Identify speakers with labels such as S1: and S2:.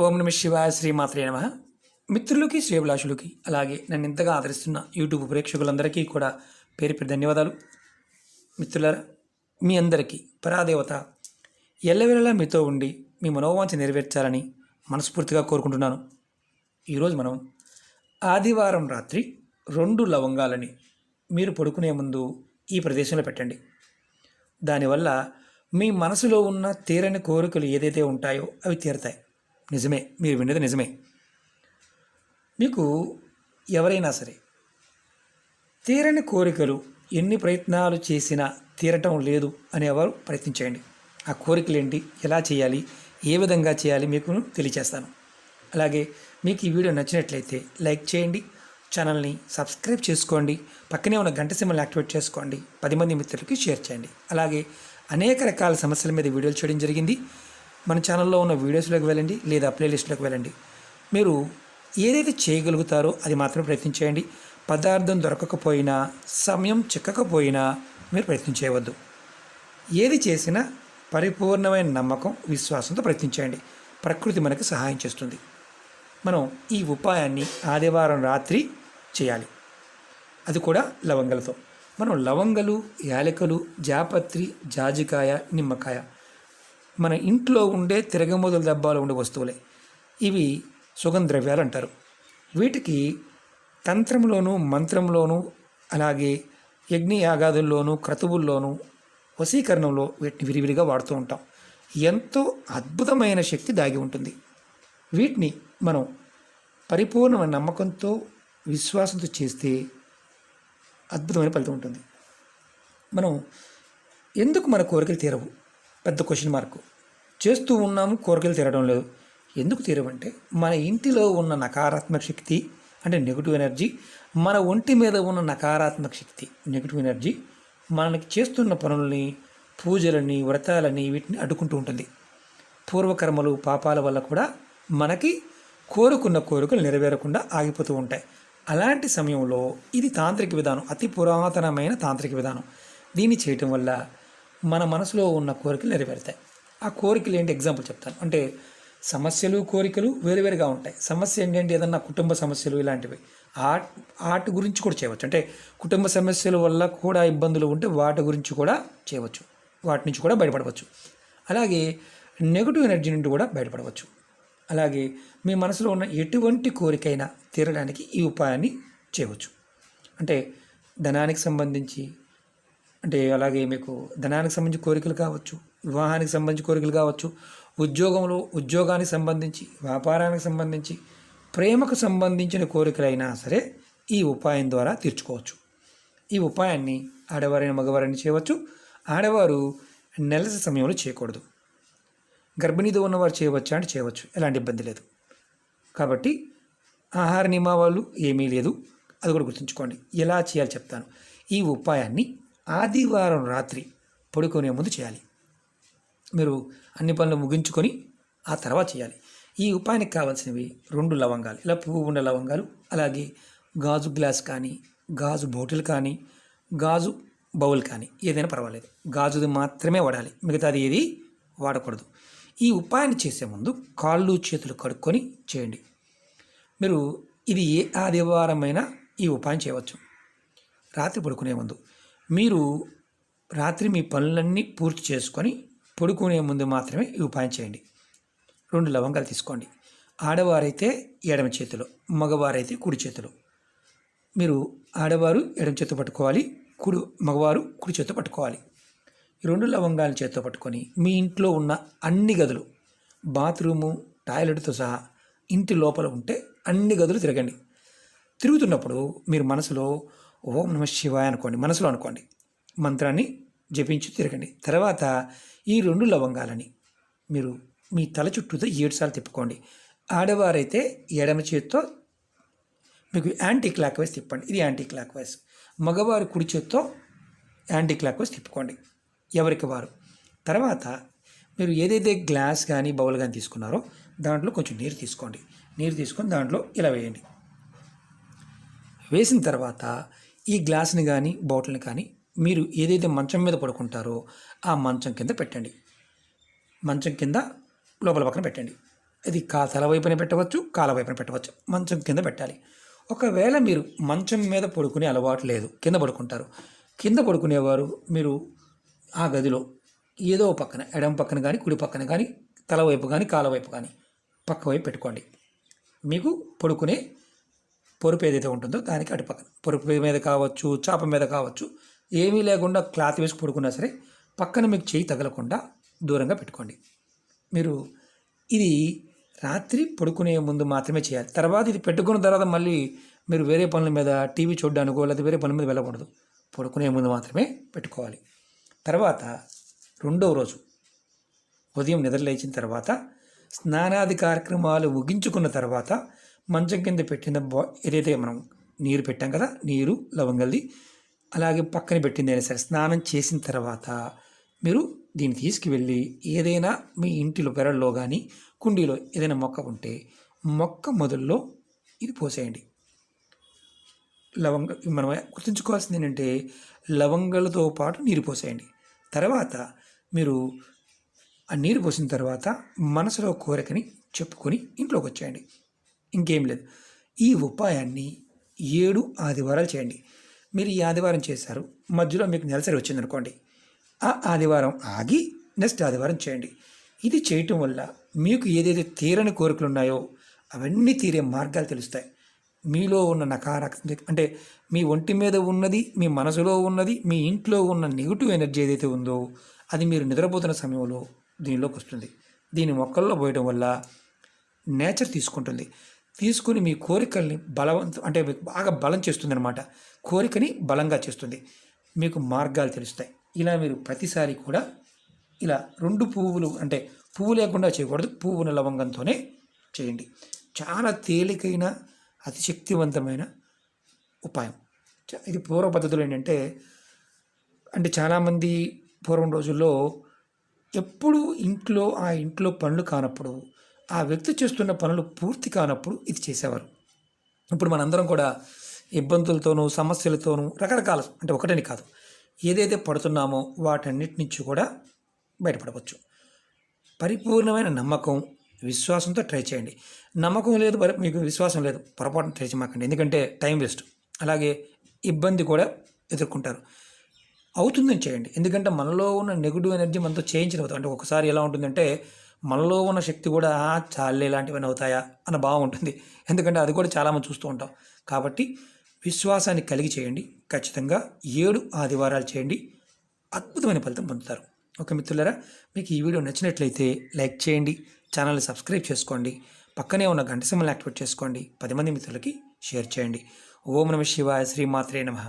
S1: ఓం నమ శివాయ శ్రీమాత్రే నమ. మిత్రులకి శ్రేభిలాషులకి అలాగే నన్ను ఇంతగా ఆదరిస్తున్న యూట్యూబ్ ప్రేక్షకులందరికీ కూడా పేరు పేరు ధన్యవాదాలు. మిత్రులారా, మీ అందరికీ పరాదేవత ఎల్లవేళలా మీతో ఉండి మీ మనోవాంఛ నెరవేర్చాలని మనస్ఫూర్తిగా కోరుకుంటున్నాను. ఈరోజు మనం ఆదివారం రాత్రి 2 లవంగాలని మీరు పడుకునే ముందు ఈ ప్రదేశంలో పెట్టండి. దానివల్ల మీ మనసులో ఉన్న తీరని కోరికలు ఏదైతే ఉంటాయో అవి తీరతాయి. నిజమే, మీరు విన్నది నిజమే. మీకు ఎవరైనా సరే తీరని కోరికలు ఎన్ని ప్రయత్నాలు చేసినా తీరటం లేదు అనేవారు ప్రయత్నించేయండి. ఆ కోరికలు ఏంటి, ఎలా చేయాలి, ఏ విధంగా చేయాలి మీకు తెలియచేస్తాను. అలాగే మీకు ఈ వీడియో నచ్చినట్లయితే లైక్ చేయండి, ఛానల్ని సబ్స్క్రైబ్ చేసుకోండి, పక్కనే ఉన్న గంట సింబల్ని యాక్టివేట్ చేసుకోండి, 10 మంది మిత్రులకి షేర్ చేయండి. అలాగే అనేక రకాల సమస్యల మీద వీడియోలు చేయడం జరిగింది. మన ఛానల్లో ఉన్న వీడియోస్లోకి వెళ్ళండి లేదా ప్లేలిస్ట్లోకి వెళ్ళండి. మీరు ఏదైతే చేయగలుగుతారో అది మాత్రమే ప్రయత్నించేయండి. పదార్థం దొరకకపోయినా, సమయం చిక్కకపోయినా మీరు ప్రయత్నం చేయవద్దు. ఏది చేసినా పరిపూర్ణమైన నమ్మకం, విశ్వాసంతో ప్రయత్నించేయండి. ప్రకృతి మనకి సహాయం చేస్తుంది. మనం ఈ ఉపాయాన్ని ఆదివారం రాత్రి చేయాలి, అది కూడా లవంగలతో. మనం లవంగలు, యాలకులు, జాపత్రి, జాజికాయ, నిమ్మకాయ మన ఇంట్లో ఉండే తిరగమోదుల డబ్బాలో ఉండే వస్తువులే. ఇవి సుగంధ ద్రవ్యాలు అంటారు. వీటికి తంత్రంలోనూ, మంత్రంలోనూ, అలాగే యజ్ఞయాగాదుల్లోనూ, క్రతువుల్లోనూ, వశీకరణంలో వీటిని విరివిరిగా వాడుతూ ఉంటాం. ఎంతో అద్భుతమైన శక్తి దాగి ఉంటుంది. వీటిని మనం పరిపూర్ణమైన నమ్మకంతో, విశ్వాసంతో చేస్తే అద్భుతమైన ఫలితం ఉంటుంది. మనం ఎందుకు మన కోరికలు తీరవు? పెద్ద క్వశ్చన్ మార్కు. చేస్తూ ఉన్నాము, కోరికలు తీరడం లేదు. ఎందుకు తీరవంటే మన ఇంటిలో ఉన్న నకారాత్మక శక్తి అంటే నెగిటివ్ ఎనర్జీ, మన ఒంటి మీద ఉన్న నకారాత్మక శక్తి నెగిటివ్ ఎనర్జీ మనకి చేస్తున్న పనులని, పూజలని, వ్రతాలని వీటిని అడ్డుకుంటూ ఉంటుంది. పూర్వకర్మలు, పాపాల వల్ల కూడా మనకి కోరుకున్న కోరికలు నెరవేరకుండా ఆగిపోతూ ఉంటాయి. అలాంటి సమయంలో ఇది తాంత్రిక విధానం, అతి పురాతనమైన తాంత్రిక విధానం. దీన్ని చేయటం వల్ల మన మనసులో ఉన్న కోరికలు నెరవేరుతాయి. ఆ కోరికలు ఏంటి ఎగ్జాంపుల్ చెప్తాను. అంటే సమస్యలు, కోరికలు వేరువేరుగా ఉంటాయి. సమస్య ఏంటంటే ఏదన్నా కుటుంబ సమస్యలు ఇలాంటివి, వాటి గురించి కూడా చేయవచ్చు. అంటే కుటుంబ సమస్యల వల్ల కూడా ఇబ్బందులు ఉంటే వాటి గురించి కూడా చేయవచ్చు, వాటి నుంచి కూడా బయటపడవచ్చు. అలాగే నెగిటివ్ ఎనర్జీ నుండి కూడా బయటపడవచ్చు. అలాగే మీ మనసులో ఉన్న ఎటువంటి కోరికైనా తీరడానికి ఈ ఉపాయాన్ని చేయవచ్చు. అంటే ధనానికి సంబంధించి, అంటే అలాగే మీకు ధనానికి సంబంధించి కోరికలు కావచ్చు, వివాహానికి సంబంధించి కోరికలు కావచ్చు, ఉద్యోగానికి సంబంధించి, వ్యాపారానికి సంబంధించి, ప్రేమకు సంబంధించిన కోరికలైనా సరే ఈ ఉపాయం ద్వారా తీర్చుకోవచ్చు. ఈ ఉపాయాన్ని ఆడవారైన మగవారైనా చేయవచ్చు. ఆడవారు నెలసరి సమయంలో చేయకూడదు. గర్భిణీతో ఉన్నవారు చేయవచ్చా అంటే చేయవచ్చు, ఎలాంటి ఇబ్బంది లేదు. కాబట్టి ఆహార నియమాలు ఏమీ లేదు, అది కూడా గుర్తుంచుకోండి. ఎలా చేయాలి చెప్తాను. ఈ ఉపాయాన్ని ఆదివారం రాత్రి పడుకునే ముందు చేయాలి. మీరు అన్ని పనులు ముగించుకొని ఆ తర్వాత చేయాలి. ఈ ఉపాయానికి కావాల్సినవి 2 లవంగాలు, ఇలా పువ్వు ఉన్న లవంగాలు, అలాగే గాజు గ్లాస్ కానీ, గాజు బాటిల్ కానీ, గాజు బౌల్ కానీ ఏదైనా పర్వాలేదు. గాజుది మాత్రమే వాడాలి, మిగతాది ఏది వాడకూడదు. ఈ ఉపాయాన్ని చేసే ముందు కాళ్ళు చేతులు కడుక్కొని చేయండి. మీరు ఇది ఏ ఆదివారమైనా ఈ ఉపాయం చేయవచ్చు. రాత్రి పడుకునే ముందు మీరు రాత్రి మీ పనులన్నీ పూర్తి చేసుకొని పడుకునే ముందు మాత్రమే ఈ ఉపాయం చేయండి. 2 లవంగాలు తీసుకోండి. ఆడవారైతే ఎడమ చేతిలో, మగవారైతే కుడి చేతిలో. మీరు ఆడవారు ఎడమ చేతితో పట్టుకోవాలి, మగవారు కుడి చేతితో పట్టుకోవాలి. ఈ 2 లవంగాలను చేతితో పట్టుకొని మీ ఇంట్లో ఉన్న అన్ని గదులు, బాత్రూము, టాయిలెట్తో సహా ఇంటి లోపల ఉంటే అన్ని గదులు తిరగండి. తిరుగుతున్నప్పుడు మీరు మనసులో ఓం నమ శివాయ అనుకోండి, మనసులో అనుకోండి, మంత్రాన్ని జపించి తిరగండి. తర్వాత ఈ 2 లవంగాలని మీరు మీ తల చుట్టూతో 7 సార్లు తిప్పుకోండి. ఆడవారైతే ఎడమ చేత్తో మీకు యాంటీ క్లాక్ వైజ్ తిప్పండి, ఇది యాంటీ క్లాక్ వైజ్. మగవారు కుడి చేత్తో యాంటీ క్లాక్ వైజ్ తిప్పుకోండి, ఎవరికి వారు. తర్వాత మీరు ఏదైతే గ్లాస్ కానీ బౌల్ కానీ తీసుకున్నారో దాంట్లో కొంచెం నీరు తీసుకోండి. నీరు తీసుకొని దాంట్లో ఇలా వేయండి. వేసిన తర్వాత ఈ గ్లాస్ని కానీ బాటిల్ని కానీ మీరు ఏదైతే మంచం మీద పడుకుంటారో ఆ మంచం కింద పెట్టండి. మంచం కింద లోపల పక్కన పెట్టండి. ఇది తల వైపున పెట్టవచ్చు, కాల వైపున పెట్టవచ్చు. మంచం కింద పెట్టాలి. ఒకవేళ మీరు మంచం మీద పడుకునే అలవాటు లేదు, కింద పడుకుంటారు. కింద పడుకునేవారు మీరు ఆ గదిలో ఏదో పక్కన, ఎడమ పక్కన కానీ కుడి పక్కన కానీ, తల వైపు కానీ కాల వైపు కానీ పక్క వైపు పెట్టుకోండి. మీకు పడుకునే పొరుపు ఏదైతే ఉంటుందో దానికి అటు పక్కన, పొరుపు మీద కావచ్చు, చాప మీద కావచ్చు, ఏమీ లేకుండా క్లాత్ వేసి పడుకున్నా సరే పక్కన మీకు చేయి తగలకుండా దూరంగా పెట్టుకోండి. మీరు ఇది రాత్రి పడుకునే ముందు మాత్రమే చేయాలి. తర్వాత ఇది పెట్టుకున్న తర్వాత మళ్ళీ మీరు వేరే పనుల మీద, టీవీ చూడడానికో లేదా వేరే పనుల మీద వెళ్ళకూడదు. పడుకునే ముందు మాత్రమే పెట్టుకోవాలి. తర్వాత రెండవ రోజు ఉదయం నిద్ర లేచిన తర్వాత స్నానాది కార్యక్రమాలు ముగించుకున్న తర్వాత మంచం కింద పెట్టిన ఏదైతే మనం నీరు పెట్టాం కదా, నీరు లవంగల్ది, అలాగే పక్కన పెట్టింది అయినా సరే, స్నానం చేసిన తర్వాత మీరు దీన్ని తీసుకువెళ్ళి ఏదైనా మీ ఇంటిలో పెరల్లో కానీ కుండీలో ఏదైనా మొక్క ఉంటే మొక్క మొదల్లో ఇది పోసేయండి. మనం గుర్తుంచుకోవాల్సింది ఏంటంటే లవంగాలతో పాటు నీరు పోసేయండి. తర్వాత మీరు ఆ నీరు పోసిన తర్వాత మనసులో కోరికని చెప్పుకొని ఇంట్లోకి వచ్చేయండి. ఇంకేం లేదు. ఈ ఉపాయాన్ని 7 ఆదివారాలు చేయండి. మీరు ఈ ఆదివారం చేశారు, మధ్యలో మీకు నెలసరి వచ్చిందనుకోండి, ఆ ఆదివారం ఆగి నెక్స్ట్ ఆదివారం చేయండి. ఇది చేయటం వల్ల మీకు ఏదైతే తీరని కోరికలు ఉన్నాయో అవన్నీ తీరే మార్గాలు తెలుస్తాయి. మీలో ఉన్న నకారాత్మక అంటే మీ ఒంటి మీద ఉన్నది, మీ మనసులో ఉన్నది, మీ ఇంట్లో ఉన్న నెగిటివ్ ఎనర్జీ ఏదైతే ఉందో అది మీరు నిద్రపోతున్న సమయంలో దీనిలోకి వస్తుంది. దీని మొక్కల్లో పోయడం వల్ల నేచర్ తీసుకుంటుంది. తీసుకుని మీ కోరికల్ని అంటే బాగా బలం చేస్తుంది అనమాట. కోరికని బలంగా చేస్తుంది. మీకు మార్గాలు తెలుస్తాయి. ఇలా మీరు ప్రతిసారి కూడా ఇలా 2 పువ్వులు, అంటే పువ్వు లేకుండా చేయకూడదు, పువ్వున లవంగంతోనే చేయండి. చాలా తేలికైన అతి శక్తివంతమైన ఉపాయం. ఇది పూర్వ పద్ధతులు ఏంటంటే, చాలామంది పూర్వం రోజుల్లో ఎప్పుడు ఆ ఇంట్లో పనులు కానప్పుడు, ఆ వ్యక్తి చేస్తున్న పనులు పూర్తి కానప్పుడు ఇది చేసేవారు. ఇప్పుడు మనందరం కూడా ఇబ్బందులతోనూ సమస్యలతోనూ రకరకాల, ఒకటని కాదు, ఏదైతే పడుతున్నామో వాటన్నిటి నుంచి కూడా బయటపడవచ్చు. పరిపూర్ణమైన నమ్మకం, విశ్వాసంతో ట్రై చేయండి. నమ్మకం లేదు, మీకు విశ్వాసం లేదు, పొరపాటున ట్రై చేయమాకండి. ఎందుకంటే టైం వేస్ట్, అలాగే ఇబ్బంది కూడా ఎదుర్కొంటారు. అవుతుందని చేయండి. ఎందుకంటే మనలో ఉన్న నెగిటివ్ ఎనర్జీ మనతో చేయించిన అవుతుంది. ఒకసారి ఎలా ఉంటుందంటే మనలో ఉన్న శక్తి కూడా చాలే ఇలాంటివన్నీ అవుతాయా అన్న భావం ఉంటుంది. ఎందుకంటే అది కూడా చాలామంది చూస్తూ ఉంటాం. కాబట్టి విశ్వాసాన్ని కలిగి చేయండి. ఖచ్చితంగా 7 ఆదివారాలు చేయండి. అద్భుతమైన ఫలితం పొందుతారు. ఓకే మిత్రులారా, మీకు ఈ వీడియో నచ్చినట్లయితే లైక్ చేయండి, ఛానల్ని సబ్స్క్రైబ్ చేసుకోండి, పక్కనే ఉన్న గంట సింబల్ని యాక్టివేట్ చేసుకోండి, 10 మంది మిత్రులకి షేర్ చేయండి. ఓం నమః శివాయ, శ్రీమాత్రే నమః.